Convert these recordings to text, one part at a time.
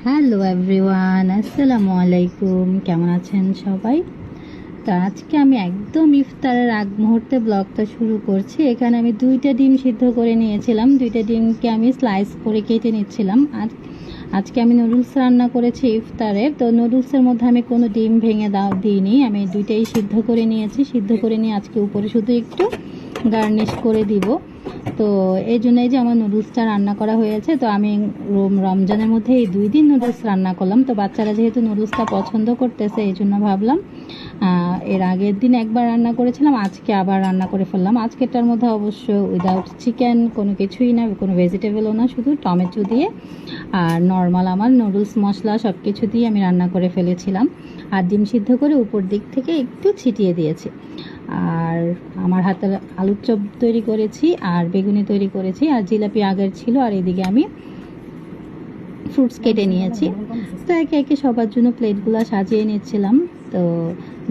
Hello everyone, আসসালামু আলাইকুম। কেমন আছেন সবাই? তো আজকে আমি একদম ইফতারের আগ মুহূর্তে ব্লগটা শুরু করছি। এখানে আমি 2টা ডিম সিদ্ধ করে নিয়েছিলাম। 2টা ডিমকে আমি স্লাইস করে কেটে নিচ্ছিলাম। আর আজকে আমি নুডলস রান্না করেছি ইফতারে। তো নুডলসের মধ্যে আমি কোনো ডিম ভেঙে দিইনি, আমি 2টাই সিদ্ধ করে নিয়েছি। সিদ্ধ করে নিয়ে আজকে উপরে শুধু একটু গার্নিশ করে দিব। তো এই জন্যই যে আমার নুডলসটা রান্না করা হয়েছে। তো আমি রমজানের মধ্যে এই 2 দিন নুডলস রান্না করলাম। তো বাচ্চারা যেহেতু নুডলসটা পছন্দ করতেছে, এই জন্য ভাবলাম এর আগের দিন একবার রান্না করেছিলাম, আজকে আবার রান্না করে ফেললাম। আজকেরটার মধ্যে অবশ্য উইদাউট চিকেন, কোনো কিছুই না, কোনো ভেজিটেবলও না, শুধু টমেটো দিয়ে আর নর্মাল আমার নুডলস মশলা সব কিছু দিয়ে আমি রান্না করে ফেলেছিলাম। আর ডিম সিদ্ধ করে উপর দিক থেকে একটু ছিটিয়ে দিয়েছি। আর আমার হাতের আলুর চপ তৈরি করেছি, আর বেগুনি তৈরি করেছি, আর জিলাপি আগের ছিল। আর এদিকে আমি ফ্রুটস কেটে নিয়েছি। তো একে একে সবার জন্য প্লেটগুলো সাজিয়ে নিচ্ছিলাম। তো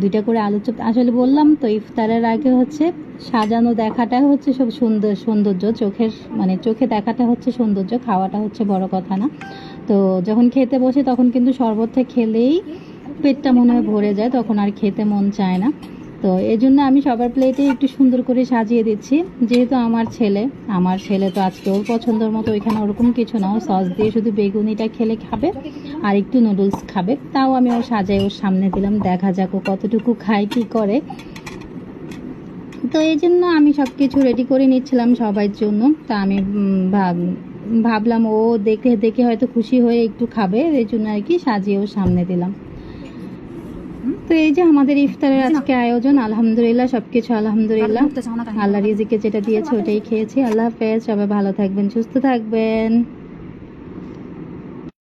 2টা করে আলুর চপ, আসলে বললাম তো ইফতারের আগে হচ্ছে সাজানো দেখাটা হচ্ছে সব সৌন্দর্য, চোখে দেখাটা হচ্ছে সৌন্দর্য, খাওয়াটা হচ্ছে বড় কথা না। তো যখন খেতে বসে তখন কিন্তু শরবতটা খেলেই পেটটা মনে হয় ভরে যায়, তখন আর খেতে মন চায় না। তো এই জন্য আমি সবার প্লেটে একটু সুন্দর করে সাজিয়ে দিচ্ছি। যেহেতু আমার ছেলে তো আজকে ওর পছন্দের মতো ওইখানে ওরকম কিছু না, ও সস দিয়ে শুধু বেগুনিটা খেলে খাবে আর একটু নুডলস খাবে। তাও আমি ওর সাজাই ওর সামনে দিলাম, দেখা যাক ও কতটুকু খায় কি করে। তো এই জন্য আমি সব কিছু রেডি করে নিচ্ছিলাম সবার জন্য। তা আমি ভাবলাম ও দেখে দেখে হয়তো খুশি হয়ে একটু খাবে, এই জন্য আর কি সাজিয়ে ওর সামনে দিলাম। তো এই যে আমাদের ইফতারের আজকে আয়োজন, আলহামদুলিল্লাহ, সবকিছু আলহামদুলিল্লাহ, আল্লাহ রিজিকে যেটা দিয়েছে ওটাই খেয়েছি। আল্লাহ হাফেজ, সবাই ভালো থাকবেন, সুস্থ থাকবেন।